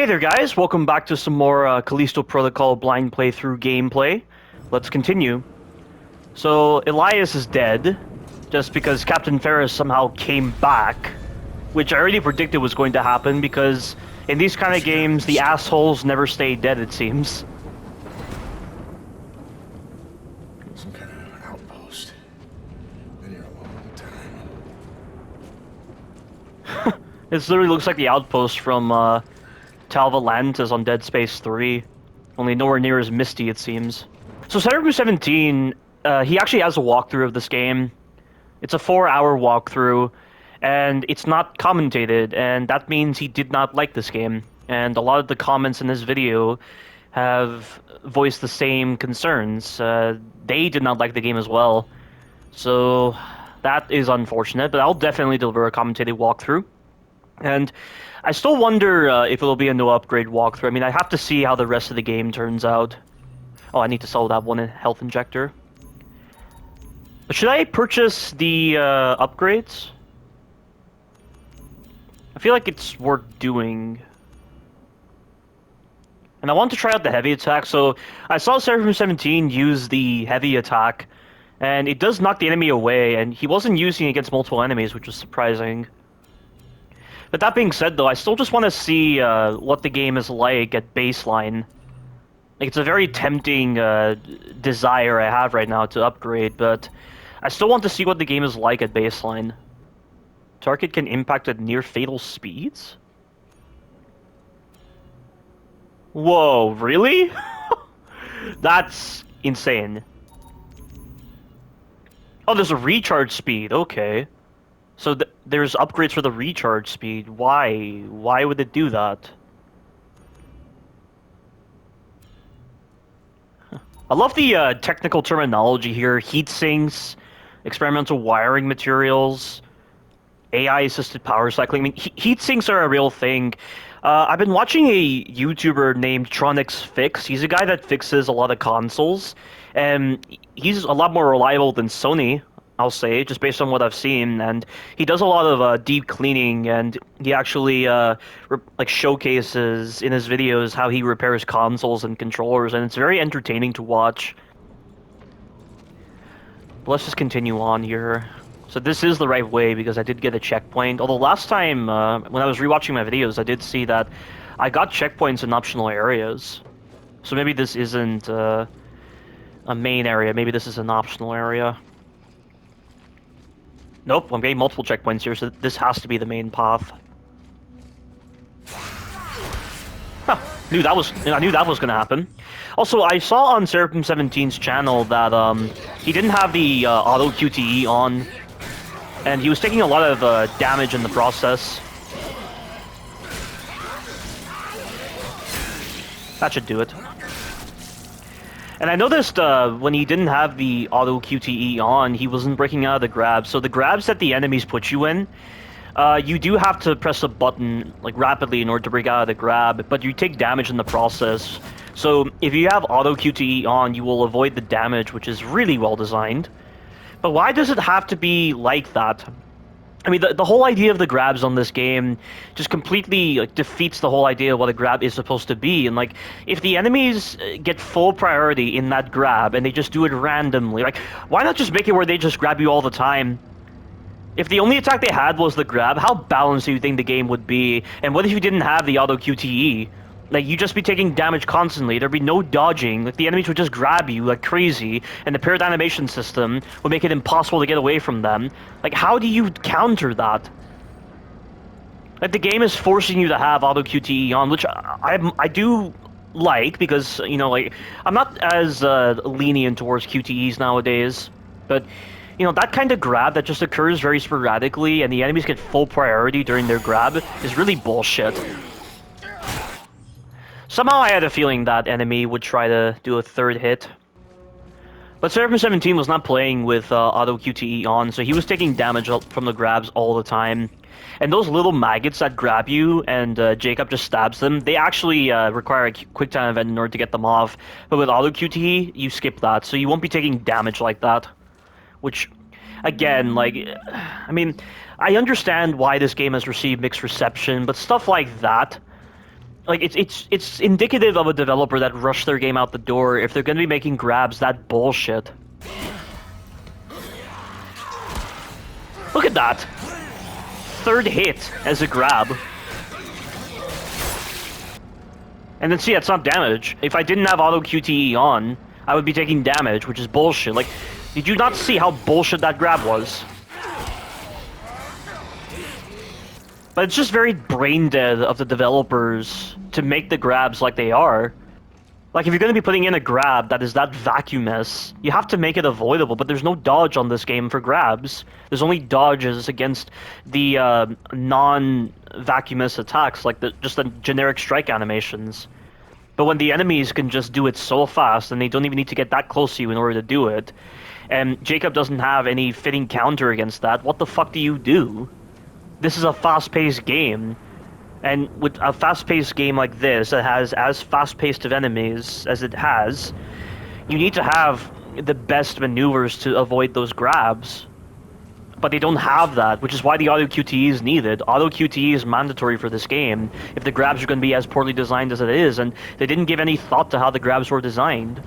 Hey there guys, welcome back to some more Callisto Protocol blind playthrough gameplay. Let's continue. So, Elias is dead, just because Captain Ferris somehow came back, which I already predicted was going to happen, because in these kind of games, the assholes never stay dead, it seems. Some kind of outpost. Been here a long time. This literally looks like the outpost from Talvalantis on Dead Space 3, only nowhere near as misty, it seems. So Cyberpunk 17, he actually has a walkthrough of this game. It's a 4-hour walkthrough, and it's not commentated, and that means he did not like this game. And a lot of the comments in this video have voiced the same concerns. They did not like the game as well. So that is unfortunate, but I'll definitely deliver a commentated walkthrough. And I still wonder if it'll be a no upgrade walkthrough. I mean, I have to see how the rest of the game turns out. Oh, I need to sell that one health injector. But should I purchase the upgrades? I feel like it's worth doing. And I want to try out the heavy attack, so I saw Cyberpunk 17 use the heavy attack, and it does knock the enemy away, and he wasn't using it against multiple enemies, which was surprising. But that being said, though, I still just want to see what the game is like at baseline. Like, it's a very tempting desire I have right now to upgrade, but I still want to see what the game is like at baseline. Target can impact at near fatal speeds? Whoa, really? That's insane. Oh, there's a recharge speed, okay. So there's upgrades for the recharge speed. Why? Why would it do that? I love the technical terminology here. Heat sinks, experimental wiring materials, AI-assisted power cycling. I mean, heat sinks are a real thing. I've been watching a YouTuber named Tronix Fix. He's a guy that fixes a lot of consoles, and he's a lot more reliable than Sony, I'll say, just based on what I've seen. And he does a lot of deep cleaning, and he actually like showcases in his videos how he repairs consoles and controllers, and it's very entertaining to watch. But let's just continue on here. So this is the right way because I did get a checkpoint. Although last time, when I was rewatching my videos, I did see that I got checkpoints in optional areas. So maybe this isn't a main area. Maybe this is an optional area. Nope, I'm getting multiple checkpoints here, so this has to be the main path. Huh, I knew that was gonna happen. Also, I saw on Cyberpunk 17's channel that he didn't have the auto QTE on, and he was taking a lot of damage in the process. That should do it. And I noticed when he didn't have the auto QTE on, he wasn't breaking out of the grabs. So the grabs that the enemies put you in, you do have to press a button like rapidly in order to break out of the grab, but you take damage in the process. So if you have auto QTE on, you will avoid the damage, which is really well designed. But why does it have to be like that? I mean, the whole idea of the grabs on this game just completely like, defeats the whole idea of what a grab is supposed to be. And like, if the enemies get full priority in that grab and they just do it randomly, like, why not just make it where they just grab you all the time? If the only attack they had was the grab, how balanced do you think the game would be? And what if you didn't have the auto QTE? Like, you'd just be taking damage constantly. There'd be no dodging. Like, the enemies would just grab you like crazy, and the paired animation system would make it impossible to get away from them. Like, how do you counter that? Like, the game is forcing you to have auto QTE on, which I do like, because, you know, like, I'm not as lenient towards QTEs nowadays, but, you know, that kind of grab that just occurs very sporadically, and the enemies get full priority during their grab is really bullshit. Somehow I had a feeling that enemy would try to do a third hit. But Cyberpunk 17 was not playing with auto QTE on, so he was taking damage from the grabs all the time. And those little maggots that grab you and Jacob just stabs them, they actually require a quick time event in order to get them off. But with auto QTE, you skip that, so you won't be taking damage like that. Which, again, like, I mean, I understand why this game has received mixed reception, but stuff like that, Like, it's indicative of a developer that rushed their game out the door if they're gonna be making grabs that bullshit. Look at that! Third hit as a grab. And then see, it's not damage. If I didn't have auto QTE on, I would be taking damage, which is bullshit. Like, did you not see how bullshit that grab was? But it's just very brain dead of the developers to make the grabs like they are. Like, if you're going to be putting in a grab that is that vacuumous, you have to make it avoidable, but there's no dodge on this game for grabs. There's only dodges against the non-vacuumous attacks, like just the generic strike animations. But when the enemies can just do it so fast, and they don't even need to get that close to you in order to do it, and Jacob doesn't have any fitting counter against that, what the fuck do you do? This is a fast-paced game. And with a fast-paced game like this, that has as fast-paced of enemies as it has, you need to have the best maneuvers to avoid those grabs. But they don't have that, which is why the auto QTE is needed. Auto QTE is mandatory for this game if the grabs are going to be as poorly designed as it is, and they didn't give any thought to how the grabs were designed.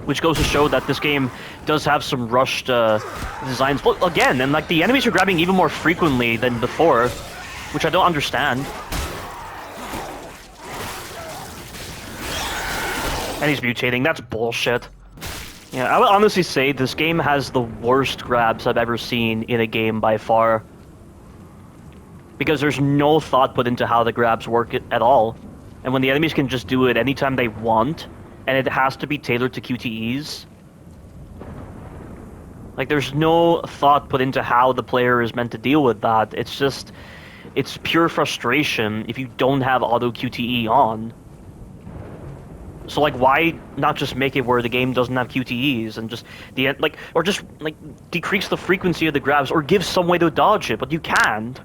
Which goes to show that this game does have some rushed designs. But again, and like the enemies are grabbing even more frequently than before, which I don't understand. And he's mutating, that's bullshit. Yeah, I would honestly say this game has the worst grabs I've ever seen in a game by far. Because there's no thought put into how the grabs work at all. And when the enemies can just do it anytime they want, and it has to be tailored to QTEs. Like, there's no thought put into how the player is meant to deal with that. It's just... it's pure frustration if you don't have auto QTE on. So like, why not just make it where the game doesn't have QTEs and just or just like decrease the frequency of the grabs or give some way to dodge it, but you can't.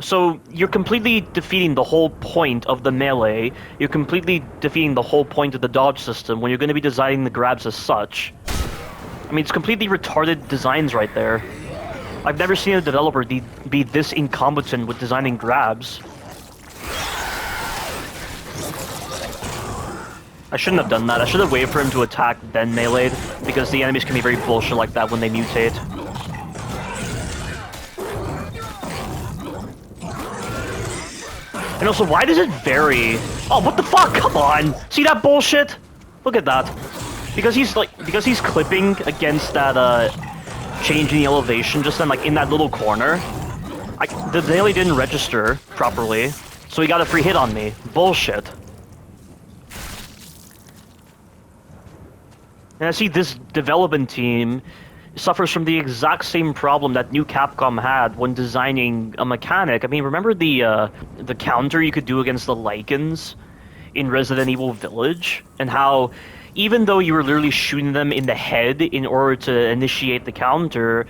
So you're completely defeating the whole point of the melee. You're completely defeating the whole point of the dodge system when you're going to be designing the grabs as such. I mean, it's completely retarded designs right there. I've never seen a developer be this incompetent with designing grabs. I shouldn't have done that. I should have waited for him to attack, then meleeed, because the enemies can be very bullshit like that when they mutate. And also, why does it vary? Oh, what the fuck? Come on! See that bullshit? Look at that. Because he's clipping against that, change in the elevation just then, like, in that little corner. The melee didn't register properly, so he got a free hit on me. Bullshit. And I see this development team suffers from the exact same problem that new Capcom had when designing a mechanic. I mean, remember the counter you could do against the Lycans in Resident Evil Village? And how, even though you were literally shooting them in the head in order to initiate the counter,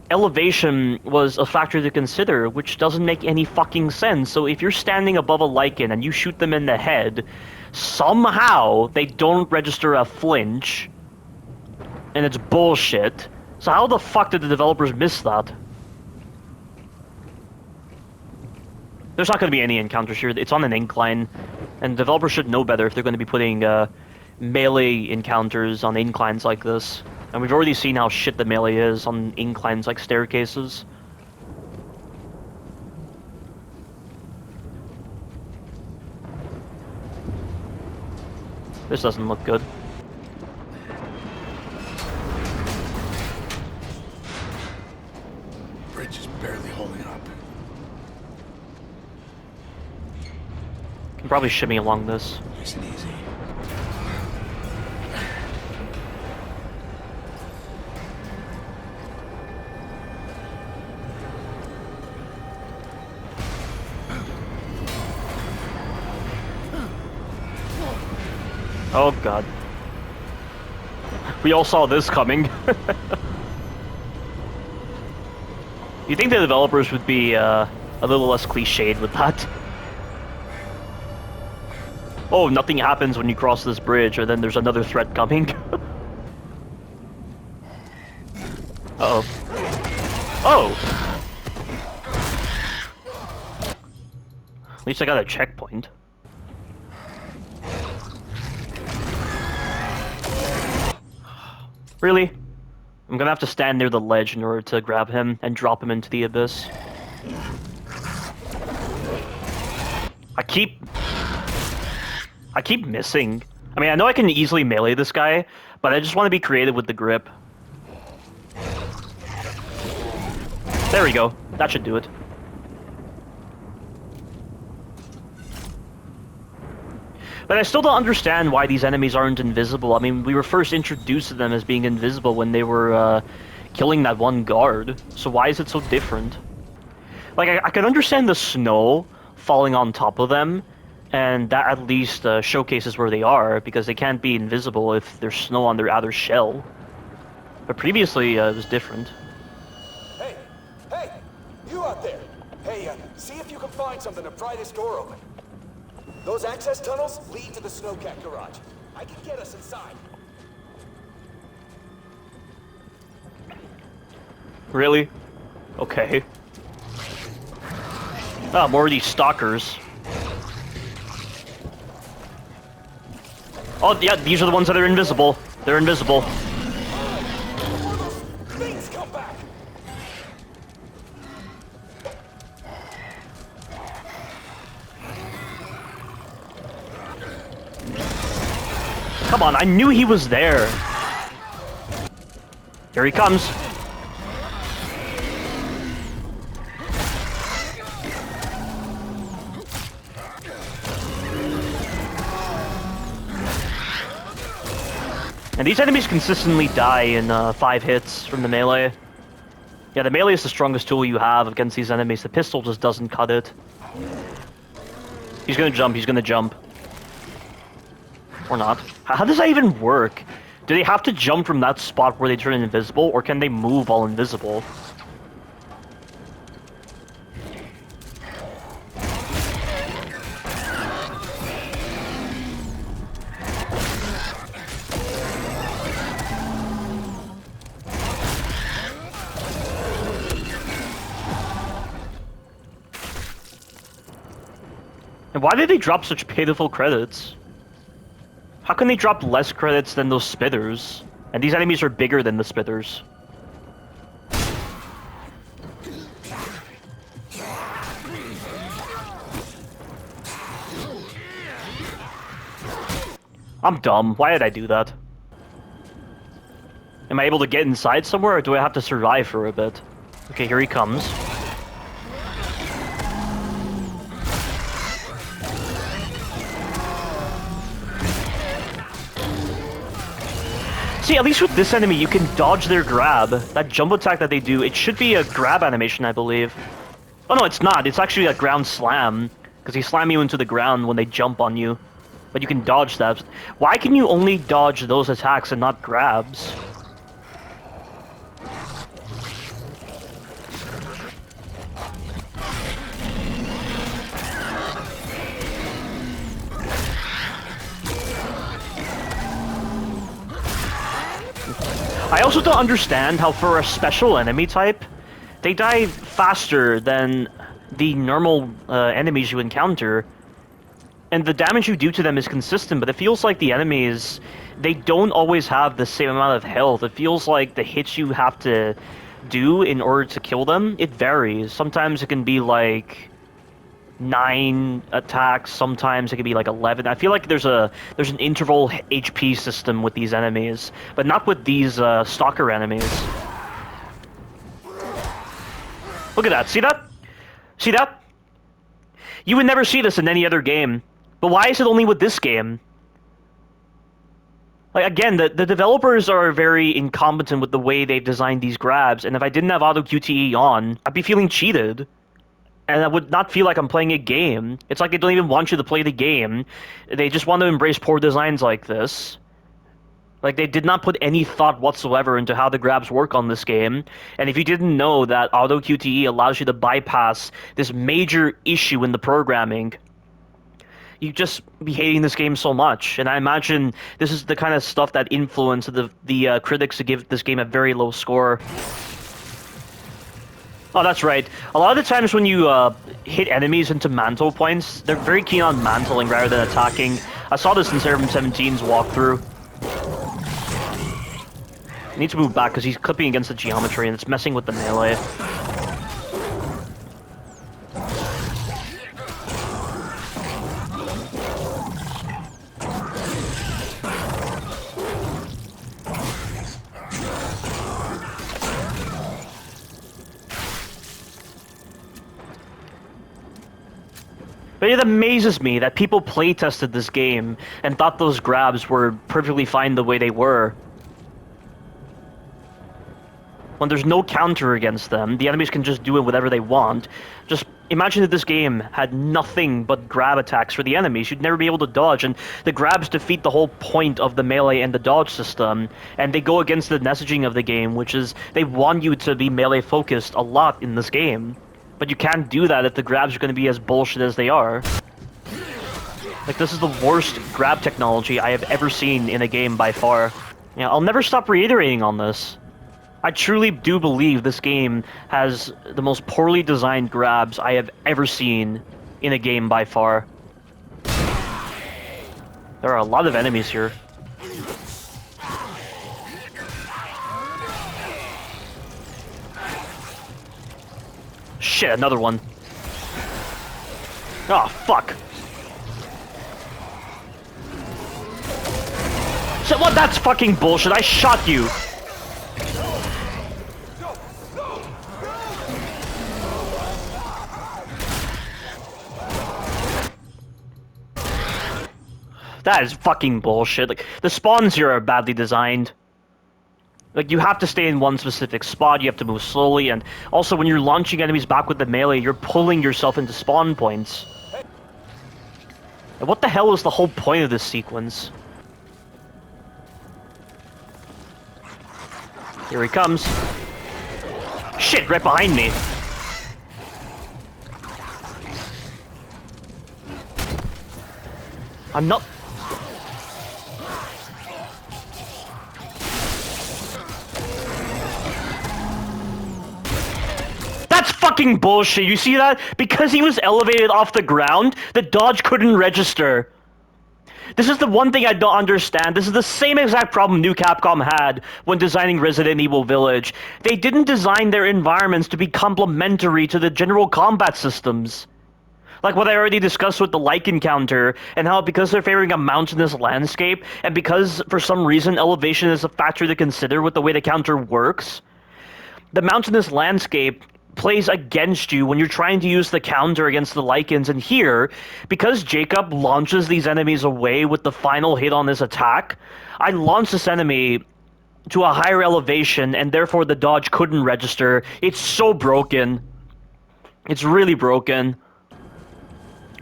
elevation was a factor to consider, which doesn't make any fucking sense. So if you're standing above a Lycan and you shoot them in the head, somehow they don't register a flinch, and it's bullshit. So how the fuck did the developers miss that? There's not going to be any encounters here. It's on an incline, and developers should know better if they're going to be putting melee encounters on inclines like this. And we've already seen how shit the melee is on inclines like staircases. This doesn't look good. Bridge is barely holding up. Can probably shimmy along this. Nice and easy. Oh god. We all saw this coming. You think the developers would be a little less cliched with that? Oh, nothing happens when you cross this bridge, or then there's another threat coming. Uh-oh. Oh! At least I got a checkpoint. Really? I'm gonna have to stand near the ledge in order to grab him and drop him into the abyss. I keep missing. I mean, I know I can easily melee this guy, but I just want to be creative with the grip. There we go. That should do it. But I still don't understand why these enemies aren't invisible. I mean, we were first introduced to them as being invisible when they were killing that one guard. So why is it so different? Like, I can understand the snow falling on top of them, and that at least showcases where they are, because they can't be invisible if there's snow on their outer shell. But previously, it was different. Hey! Hey! You out there! Hey, see if you can find something to pry this door open. Those access tunnels lead to the snowcat garage. I can get us inside. Really? Okay. Ah, more of these stalkers. Oh, yeah, these are the ones that are invisible. They're invisible. Things come back. Come on, I knew he was there. Here he comes. And these enemies consistently die in 5 hits from the melee. Yeah, the melee is the strongest tool you have against these enemies. The pistol just doesn't cut it. He's gonna jump, he's gonna jump. Or not. How does that even work? Do they have to jump from that spot where they turn invisible, or can they move while invisible? And why did they drop such pitiful credits? How can they drop less credits than those spitters? And these enemies are bigger than the spitters. I'm dumb. Why did I do that? Am I able to get inside somewhere, or do I have to survive for a bit? Okay, here he comes. See, at least with this enemy, you can dodge their grab. That jump attack that they do, it should be a grab animation, I believe. Oh no, it's not. It's actually a ground slam. Because they slam you into the ground when they jump on you. But you can dodge that. Why can you only dodge those attacks and not grabs? I also don't understand how for a special enemy type, they die faster than the normal enemies you encounter. And the damage you do to them is consistent, but it feels like the enemies, they don't always have the same amount of health. It feels like the hits you have to do in order to kill them, it varies. Sometimes it can be like 9 attacks, sometimes it can be like 11. I feel like there's an interval HP system with these enemies, but not with these stalker enemies. Look at that, see that? See that? You would never see this in any other game. But why is it only with this game? Like, again, the developers are very incompetent with the way they've designed these grabs, and if I didn't have auto QTE on, I'd be feeling cheated. And I would not feel like I'm playing a game. It's like they don't even want you to play the game. They just want to embrace poor designs like this. Like, they did not put any thought whatsoever into how the grabs work on this game. And if you didn't know that auto QTE allows you to bypass this major issue in the programming, you'd just be hating this game so much. And I imagine this is the kind of stuff that influenced the critics to give this game a very low score. Oh, that's right. A lot of the times when you hit enemies into mantle points, they're very keen on mantling rather than attacking. I saw this in Seraphim 17's walkthrough. I need to move back because he's clipping against the geometry and it's messing with the melee. But it amazes me that people playtested this game and thought those grabs were perfectly fine the way they were. When there's no counter against them, the enemies can just do it whatever they want. Just imagine if this game had nothing but grab attacks for the enemies. You'd never be able to dodge, and the grabs defeat the whole point of the melee and the dodge system, and they go against the messaging of the game, which is they want you to be melee focused a lot in this game. But you can't do that if the grabs are going to be as bullshit as they are. Like, this is the worst grab technology I have ever seen in a game by far. Yeah, I'll never stop reiterating on this. I truly do believe this game has the most poorly designed grabs I have ever seen in a game by far. There are a lot of enemies here. Shit, another one. Oh, fuck. So, what? That's fucking bullshit. I shot you. That is fucking bullshit. Like, the spawns here are badly designed. Like, you have to stay in one specific spot, you have to move slowly, and also when you're launching enemies back with the melee, you're pulling yourself into spawn points. And what the hell is the whole point of this sequence? Here he comes. Shit, right behind me. I'm not... That's fucking bullshit, you see that? Because he was elevated off the ground, the dodge couldn't register. This is the one thing I don't understand. This is the same exact problem New Capcom had when designing Resident Evil Village. They didn't design their environments to be complementary to the general combat systems. Like what I already discussed with the like encounter, and how because they're favoring a mountainous landscape, and because for some reason elevation is a factor to consider with the way the counter works, the mountainous landscape plays against you when you're trying to use the counter against the Lycans. And here, because Jacob launches these enemies away with the final hit on his attack, I launched this enemy to a higher elevation, and therefore the dodge couldn't register. It's so broken. It's really broken.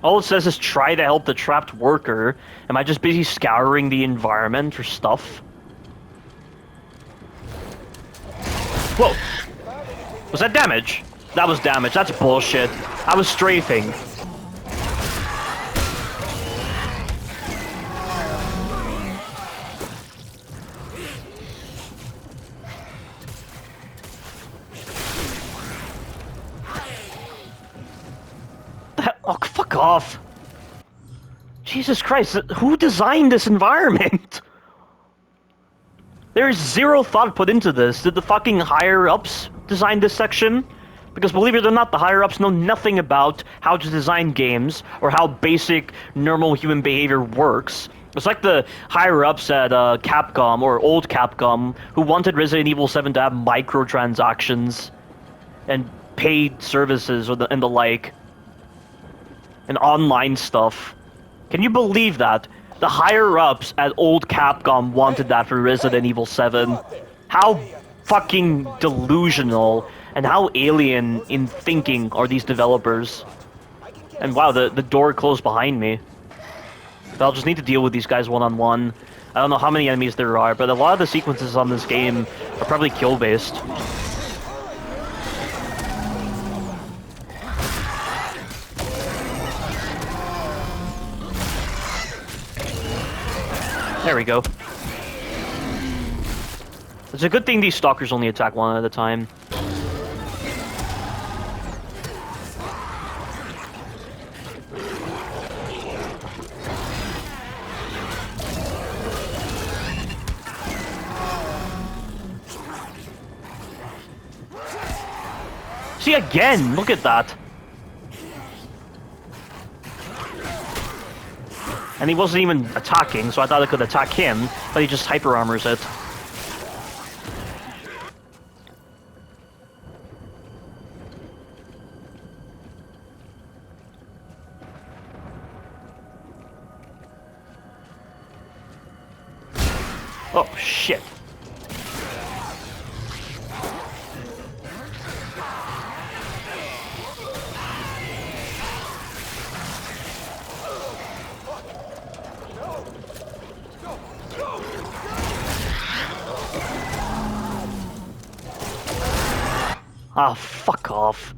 All it says is try to help the trapped worker. Am I just busy scouring the environment for stuff? Whoa! Was that damage? That was damage. That's bullshit. I was strafing. Oh, fuck off. Jesus Christ, who designed this environment? There is zero thought put into this. Did the fucking higher-ups design this section? Because believe it or not, the higher-ups know nothing about how to design games or how basic, normal human behavior works. It's like the higher-ups at Capcom, or old Capcom, who wanted Resident Evil 7 to have microtransactions and paid services and the like. And online stuff. Can you believe that? The higher-ups at old Capcom wanted that for Resident Evil 7. How fucking delusional and how alien in thinking are these developers. And wow, the door closed behind me. But I'll just need to deal with these guys one-on-one. I don't know how many enemies there are, but a lot of the sequences on this game are probably kill-based. There we go. It's a good thing these stalkers only attack one at a time. See, again, look at that. And he wasn't even attacking, so I thought I could attack him, but he just hyper armors it. Oh, shit. Ah, fuck off.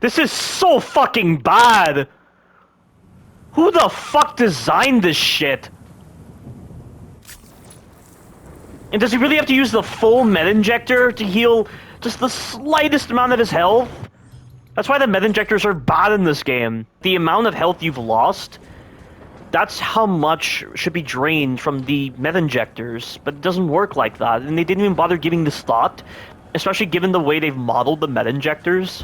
This is so fucking bad! Who the fuck designed this shit? And does he really have to use the full med injector to heal just the slightest amount of his health? That's why the med injectors are bad in this game. The amount of health you've lost, that's how much should be drained from the med injectors. But it doesn't work like that, and they didn't even bother giving this thought. Especially given the way they've modeled the med injectors.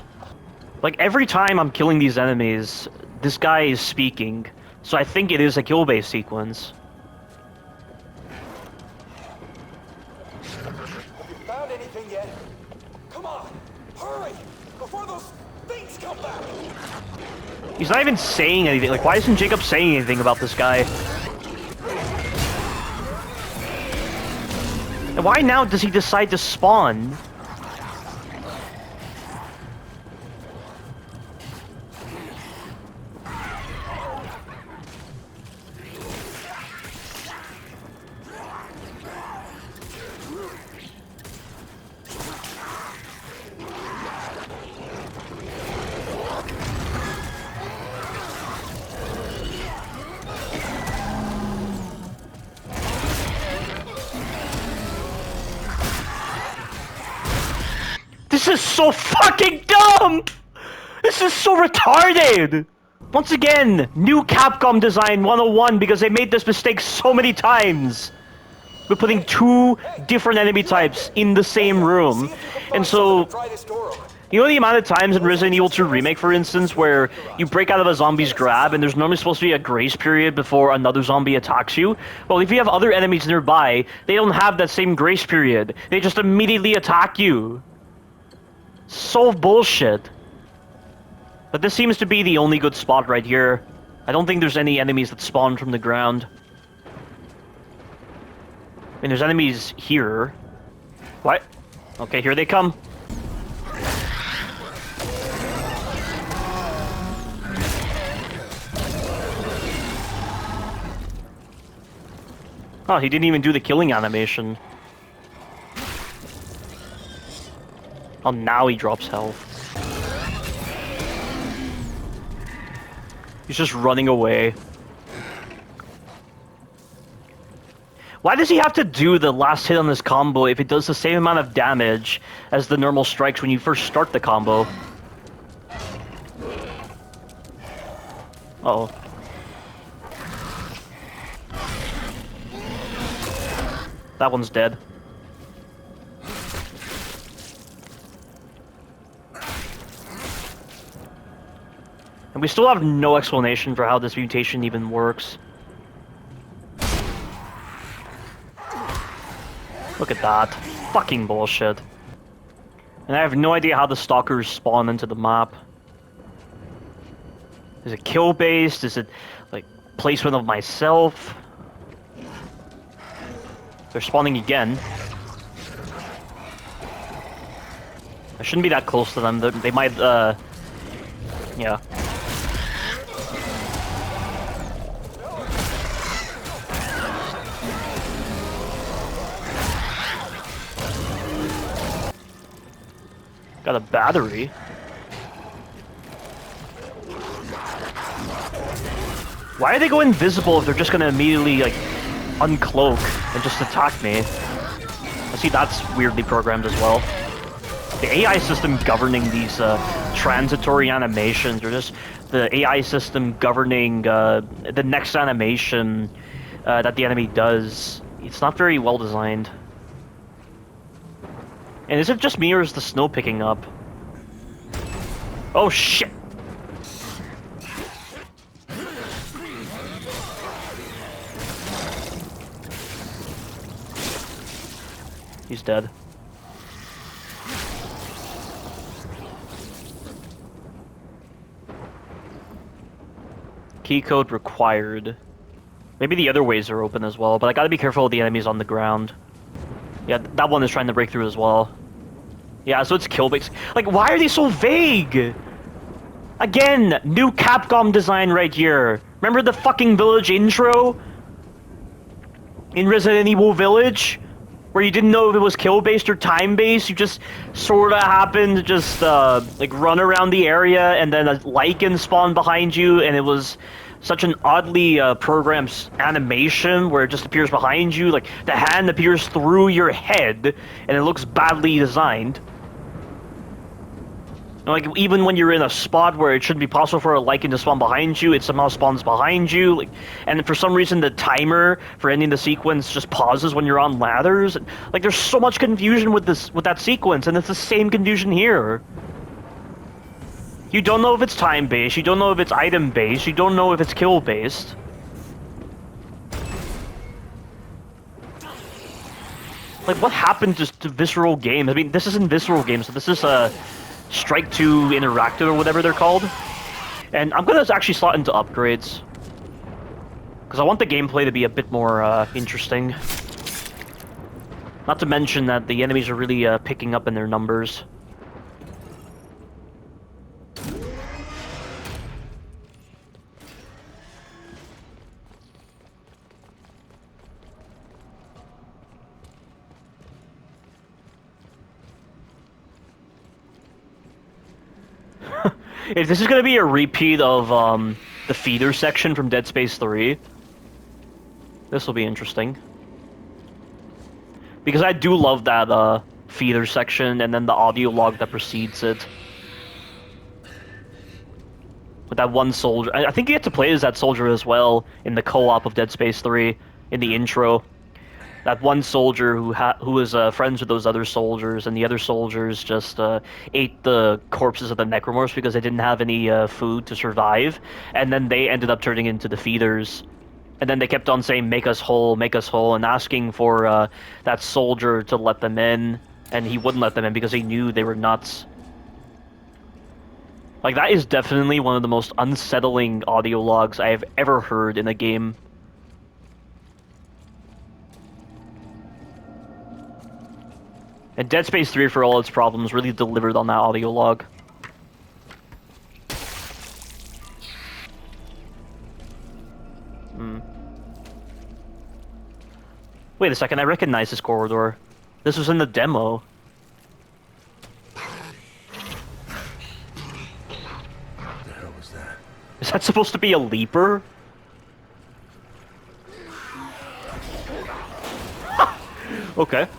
Like, every time I'm killing these enemies, this guy is speaking. So I think it is a kill-based sequence. Have you found anything yet? Come on, hurry! Before those things come back! He's not even saying anything. Like, why isn't Jacob saying anything about this guy? And why now does he decide to spawn? This is so fucking dumb! This is so retarded! Once again, new Capcom design 101 because they made this mistake so many times. We're putting two different enemy types in the same room. And so, you know the amount of times in Resident Evil 2 Remake, for instance, where you break out of a zombie's grab and there's normally supposed to be a grace period before another zombie attacks you? Well, if you have other enemies nearby, they don't have that same grace period. They just immediately attack you. So bullshit. But this seems to be the only good spot right here. I don't think there's any enemies that spawn from the ground. I mean, there's enemies here. What? Okay, here they come. Oh, he didn't even do the killing animation. Oh, now he drops health. He's just running away. Why does he have to do the last hit on this combo if it does the same amount of damage as the normal strikes when you first start the combo? Uh-oh. That one's dead. And we still have no explanation for how this mutation even works. Look at that. Fucking bullshit. And I have no idea how the stalkers spawn into the map. Is it kill-based? Is it, like, placement of myself? They're spawning again. I shouldn't be that close to them. They might, yeah. Got a battery. Why do they go invisible if they're just gonna immediately, like, uncloak and just attack me? I see that's weirdly programmed as well. The AI system governing these transitory animations, or just the AI system governing the next animation that the enemy does, it's not very well designed. And is it just me, or is the snow picking up? Oh shit! He's dead. Key code required. Maybe the other ways are open as well, but I gotta be careful of the enemies on the ground. Yeah, that one is trying to break through as well. Yeah, so it's kill base. Like, why are they so vague? Again, new Capcom design right here. Remember the fucking village intro? In Resident Evil Village? Where you didn't know if it was kill-based or time-based, you just sorta happened to just, like, run around the area, and then a lichen spawned behind you, and it was such an oddly, programmed animation where it just appears behind you, like, the hand appears through your head, and it looks badly designed. Like, even when you're in a spot where it shouldn't be possible for a lichen to spawn behind you, it somehow spawns behind you. Like, and for some reason, the timer for ending the sequence just pauses when you're on ladders. Like, there's so much confusion with that sequence, and it's the same confusion here. You don't know if it's time-based, you don't know if it's item-based, you don't know if it's kill-based. Like, what happened to Visceral Games? I mean, this isn't Visceral Games, so this is, Strike 2 Interactive or whatever they're called. And I'm gonna actually slot into upgrades. Because I want the gameplay to be a bit more interesting. Not to mention that the enemies are really picking up in their numbers. If this is gonna be a repeat of the feeder section from Dead Space 3, this will be interesting. Because I do love that feeder section and then the audio log that precedes it. With that one soldier. I think you get to play as that soldier as well in the co-op of Dead Space 3 in the intro. That one soldier who was friends with those other soldiers, and the other soldiers just ate the corpses of the necromorphs because they didn't have any food to survive, and then they ended up turning into the feeders. And then they kept on saying, make us whole, and asking for that soldier to let them in, and he wouldn't let them in because he knew they were nuts. Like, that is definitely one of the most unsettling audio logs I have ever heard in a game. And Dead Space 3, for all its problems, really delivered on that audio log. Wait a second, I recognize this corridor. This was in the demo. What the hell was that? Is that supposed to be a leaper? Okay.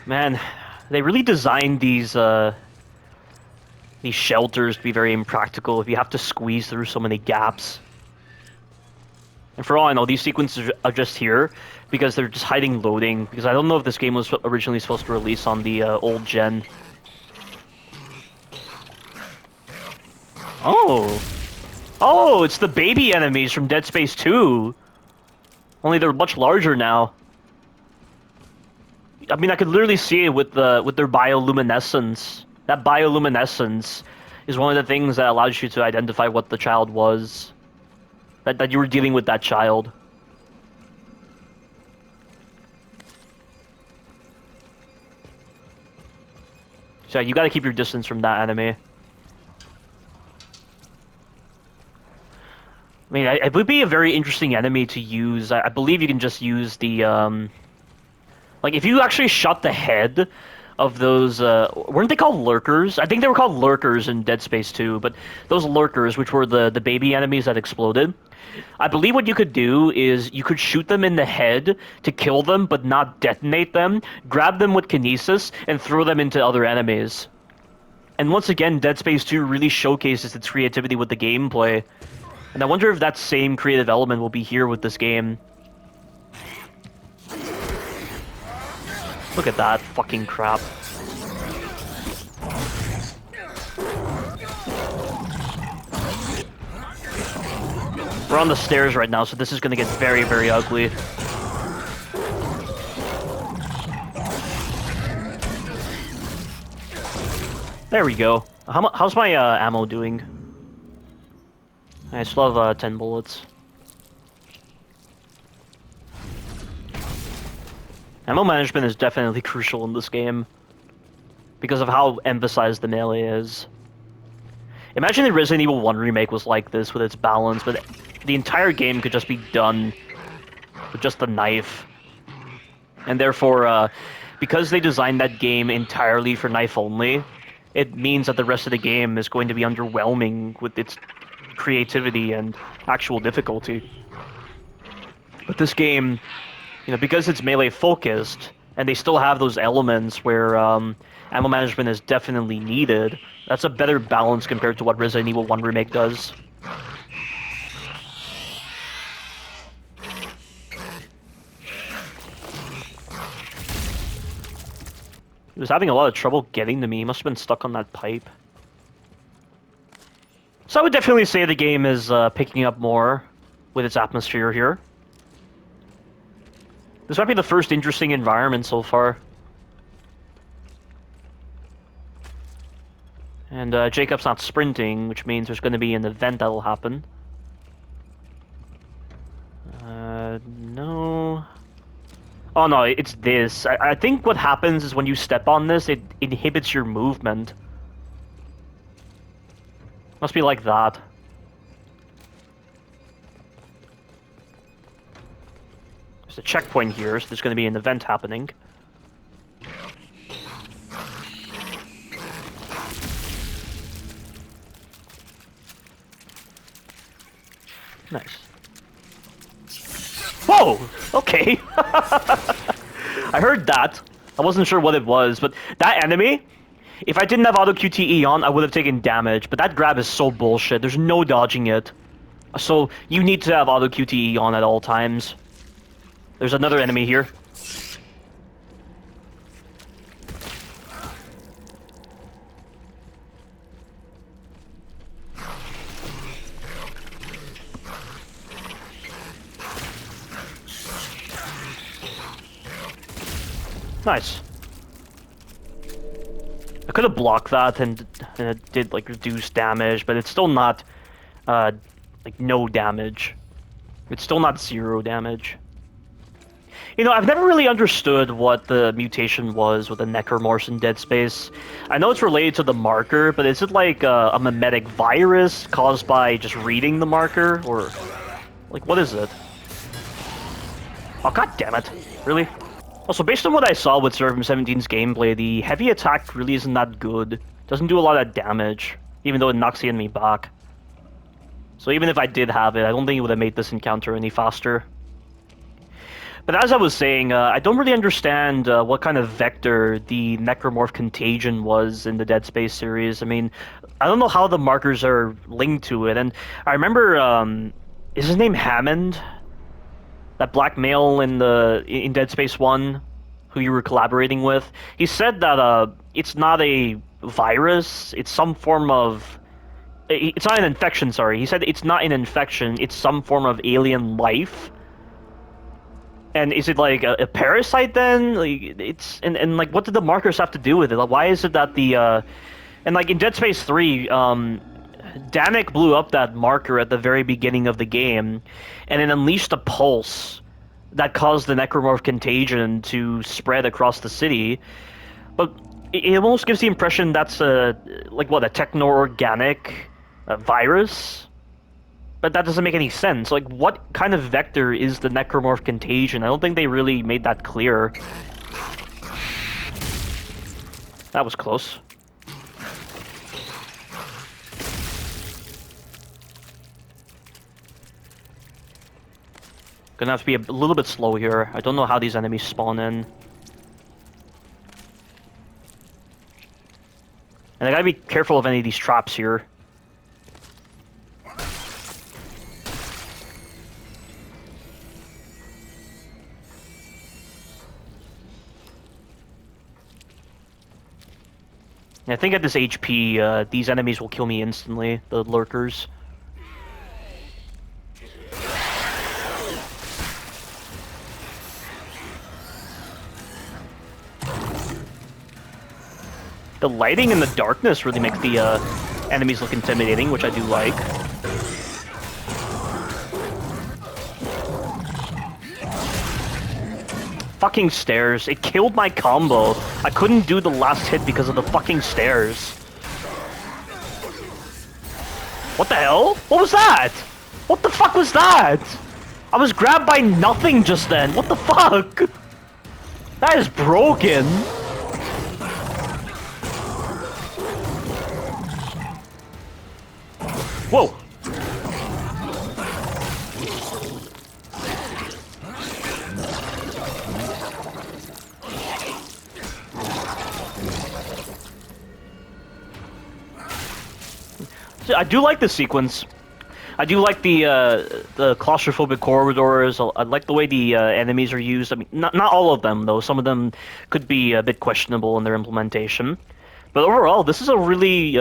Man, they really designed these shelters to be very impractical if you have to squeeze through so many gaps. And for all I know, these sequences are just here because they're just hiding loading, because I don't know if this game was originally supposed to release on the old gen. Oh! Oh, it's the baby enemies from Dead Space 2! Only they're much larger now. I mean, I could literally see it with their bioluminescence. That bioluminescence is one of the things that allows you to identify what the child was. That you were dealing with that child. So you gotta keep your distance from that enemy. I mean, it would be a very interesting enemy to use. I believe you can just use the, like, if you actually shot the head of those, weren't they called lurkers? I think they were called lurkers in Dead Space 2, but those lurkers, which were the baby enemies that exploded, I believe what you could do is you could shoot them in the head to kill them, but not detonate them, grab them with kinesis, and throw them into other enemies. And once again, Dead Space 2 really showcases its creativity with the gameplay. And I wonder if that same creative element will be here with this game. Look at that fucking crap. We're on the stairs right now, so this is gonna get very, very ugly. There we go. How's my ammo doing? I still have 10 bullets. Ammo management is definitely crucial in this game because of how emphasized the melee is. Imagine if Resident Evil 1 Remake was like this with its balance, but the entire game could just be done with just the knife. And therefore, because they designed that game entirely for knife only, it means that the rest of the game is going to be underwhelming with its creativity and actual difficulty. But this game, you know, because it's melee focused, and they still have those elements where ammo management is definitely needed, that's a better balance compared to what Resident Evil 1 Remake does. He was having a lot of trouble getting to me. He must have been stuck on that pipe. So I would definitely say the game is picking up more with its atmosphere here. This might be the first interesting environment so far. And Jacob's not sprinting, which means there's going to be an event that'll happen. No... Oh no, it's this. I think what happens is when you step on this, it inhibits your movement. Must be like that. There's a checkpoint here, so there's going to be an event happening. Nice. Whoa! Okay. I heard that. I wasn't sure what it was, but that enemy, if I didn't have auto QTE on, I would have taken damage, but that grab is so bullshit. There's no dodging it. So you need to have auto QTE on at all times. There's another enemy here. Nice. I could have blocked that and it did like reduce damage, but it's still not like no damage. It's still not 0 damage. You know, I've never really understood what the mutation was with the necromorphs in Dead Space. I know it's related to the marker, but is it like a mimetic virus caused by just reading the marker, or like what is it? Oh god damn it! Really? Also, based on what I saw with Survivor 17's gameplay, the heavy attack really isn't that good. Doesn't do a lot of damage, even though it knocks the enemy back. So even if I did have it, I don't think it would have made this encounter any faster. But as I was saying, I don't really understand what kind of vector the Necromorph Contagion was in the Dead Space series. I mean, I don't know how the markers are linked to it, and I remember, is his name Hammond? That black male in Dead Space 1, who you were collaborating with, he said that it's not a virus, it's some form of... It's not an infection, sorry. He said it's not an infection, it's some form of alien life. And is it like a parasite then? Like, it's... And like, what did the markers have to do with it? Like, why is it that the... And like, in Dead Space 3, Danik blew up that marker at the very beginning of the game, and it unleashed a pulse that caused the Necromorph Contagion to spread across the city. But it almost gives the impression that's like what, a techno-organic virus? But that doesn't make any sense. Like, what kind of vector is the Necromorph Contagion? I don't think they really made that clear. That was close. Gonna have to be a little bit slow here. I don't know how these enemies spawn in. And I gotta be careful of any of these traps here. I think at this HP, these enemies will kill me instantly, the lurkers. The lighting and the darkness really make the enemies look intimidating, which I do like. Fucking stairs. It killed my combo. I couldn't do the last hit because of the fucking stairs. What the hell? What was that? What the fuck was that? I was grabbed by nothing just then. What the fuck? That is broken. Whoa. I do like this sequence. I do like the claustrophobic corridors. I like the way the enemies are used. I mean, not all of them though. Some of them could be a bit questionable in their implementation. But overall, this is a really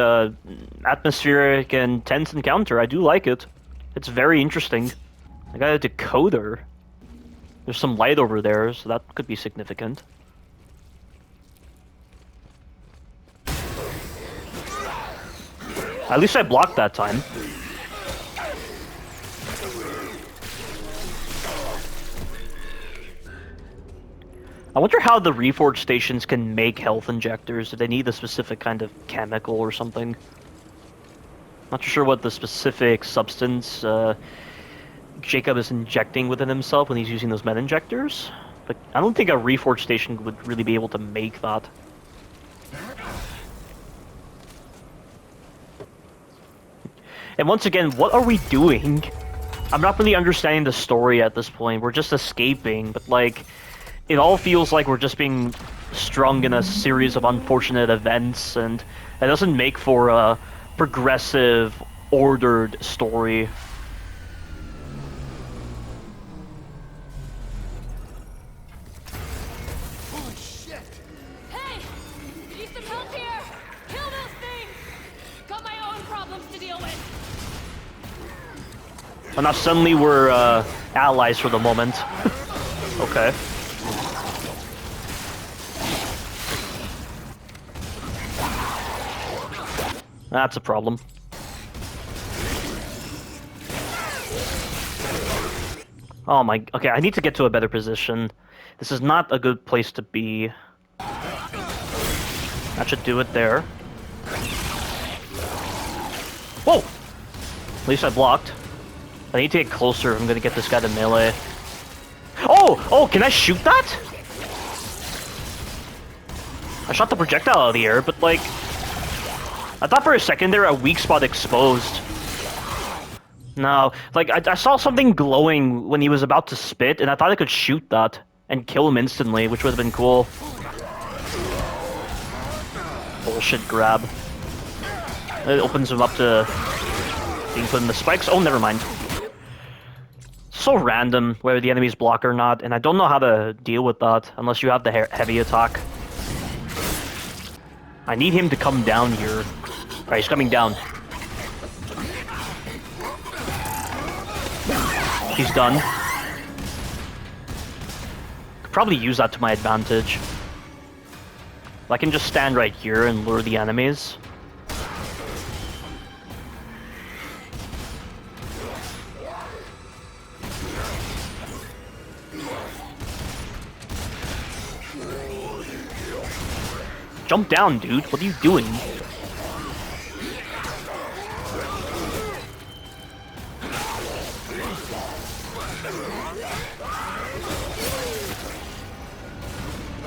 atmospheric and tense encounter. I do like it. It's very interesting. I got a decoder. There's some light over there, so that could be significant. At least I blocked that time. I wonder how the reforge stations can make health injectors. Do they need a specific kind of chemical or something? Not sure what the specific substance Jacob is injecting within himself when he's using those med injectors. But I don't think a reforge station would really be able to make that. And once again, what are we doing? I'm not really understanding the story at this point. We're just escaping, but like, it all feels like we're just being strung in a series of unfortunate events, and it doesn't make for a progressive, ordered story. Holy shit! Hey! Need some help here! Kill those things! Got my own problems to deal with! And now suddenly we're allies for the moment. Okay. That's a problem. Oh my... Okay, I need to get to a better position. This is not a good place to be. That should do it there. Whoa! At least I blocked. I need to get closer if I'm gonna get this guy to melee. Oh! Oh, can I shoot that? I shot the projectile out of the air, but like... I thought for a second there a weak spot exposed. No, like, I saw something glowing when he was about to spit, and I thought I could shoot that and kill him instantly, which would have been cool. Bullshit grab. It opens him up to being put in the spikes. Oh, never mind. So random whether the enemies block or not, and I don't know how to deal with that unless you have the heavy attack. I need him to come down here. Alright, he's coming down. He's done. Could probably use that to my advantage. I can just stand right here and lure the enemies. Jump down, dude. What are you doing?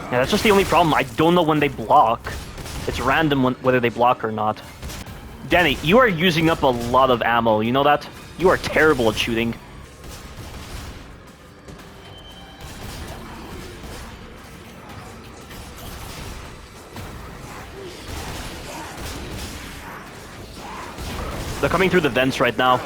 Yeah, that's just the only problem. I don't know when they block. It's random whether they block or not. Danny, you are using up a lot of ammo. You know that? You are terrible at shooting. They're coming through the vents right now.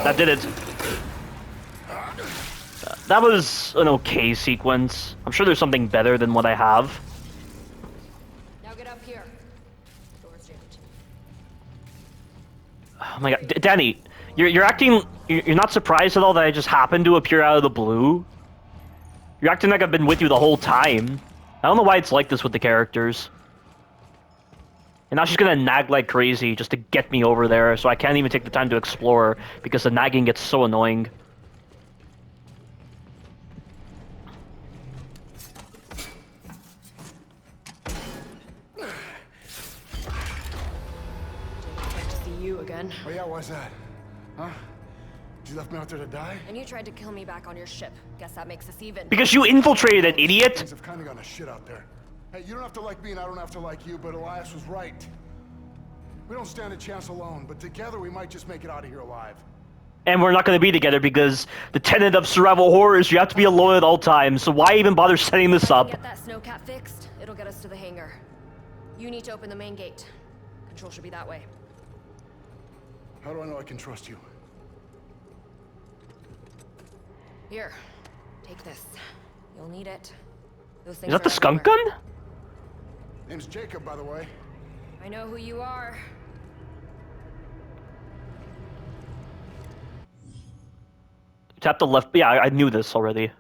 That did it. That was an okay sequence. I'm sure there's something better than what I have. Now get up here. Door's jammed. Oh my god, Danny, you're acting. You're not surprised at all that I just happened to appear out of the blue? You're acting like I've been with you the whole time. I don't know why it's like this with the characters. And now she's gonna nag like crazy just to get me over there, so I can't even take the time to explore because the nagging gets so annoying. Good to see you again. Oh yeah, why's that? Huh? You left me out there to die? And you tried to kill me back on your ship. Guess that makes us even. Because you infiltrated it, idiot! Things have kind of gone to shit out there. Hey, you don't have to like me and I don't have to like you, but Elias was right. We don't stand a chance alone, but together we might just make it out of here alive. And we're not going to be together because the tenet of survival horror is you have to be alone at all times, so why even bother setting this up? Get that snowcat fixed. It'll get us to the hangar. You need to open the main gate. Control should be that way. How do I know I can trust you? Here, take this. You'll need it. Those things Is that are the skunk everywhere. gun? Name's Jacob, by the way. I know who you are. Tap the left. Yeah, I knew this already.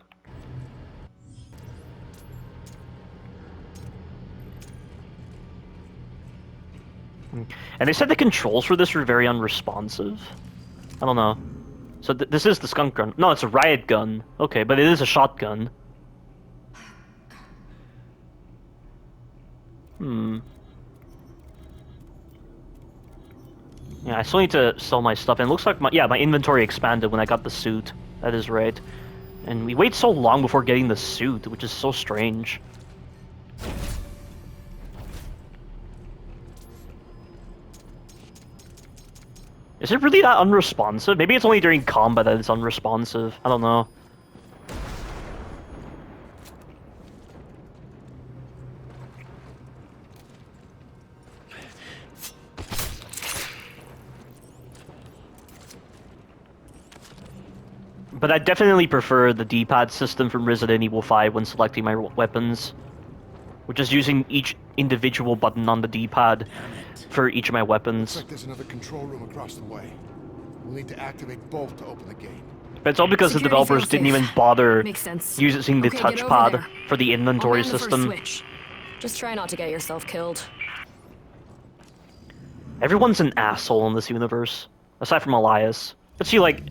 And they said the controls for this were very unresponsive. I don't know. So this is the skunk gun. No, it's a riot gun. Okay, but it is a shotgun. Yeah, I still need to sell my stuff, and it looks like my inventory expanded when I got the suit. That is right. And we wait so long before getting the suit, which is so strange. Is it really that unresponsive? Maybe it's only during combat that it's unresponsive. I don't know. But I definitely prefer the D-pad system from Resident Evil 5 when selecting my weapons. Which is using each individual button on the D-pad for each of my weapons. Looks like there's another control room across the way. We'll need to activate both to open the gate. But it's all because the Security developers didn't fail-safe. even bother Makes sense. using the Okay, get over touchpad there. for the inventory I'll man the first system. switch. Just try not to get yourself killed. Everyone's an asshole in this universe, aside from Elias. But see, like,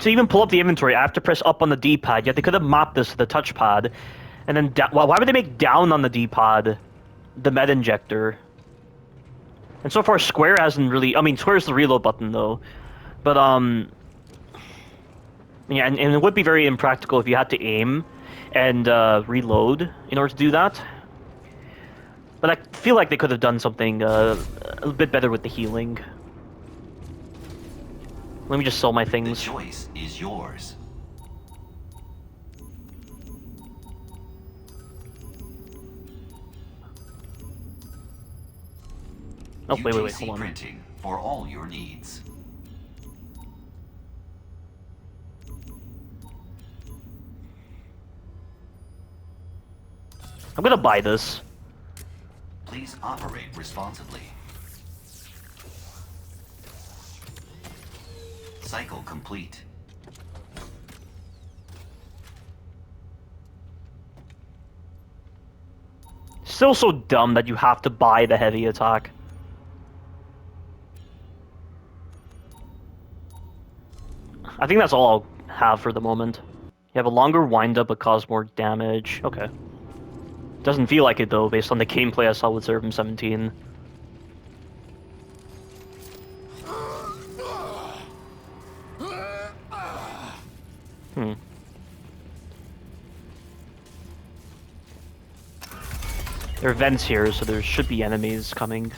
to even pull up the inventory, I have to press up on the D-pad, yet they could have mapped this to the touchpad. And then, why would they make down on the D-pad the med injector? And so far, Square hasn't really... I mean, Square's the reload button, though. But, yeah, and it would be very impractical if you had to aim and reload in order to do that. But I feel like they could have done something a bit better with the healing. Let me just sell my The things. choice is yours. Oh, wait, UTC hold on. Printing for all your needs. I'm gonna buy this. Please operate responsibly. Cycle complete. Still so dumb that you have to buy the heavy attack. I think that's all I'll have for the moment. You have a longer windup but cause more damage. Okay. Doesn't feel like it though, based on the gameplay I saw with Zervum 17. There are vents here, so there should be enemies coming.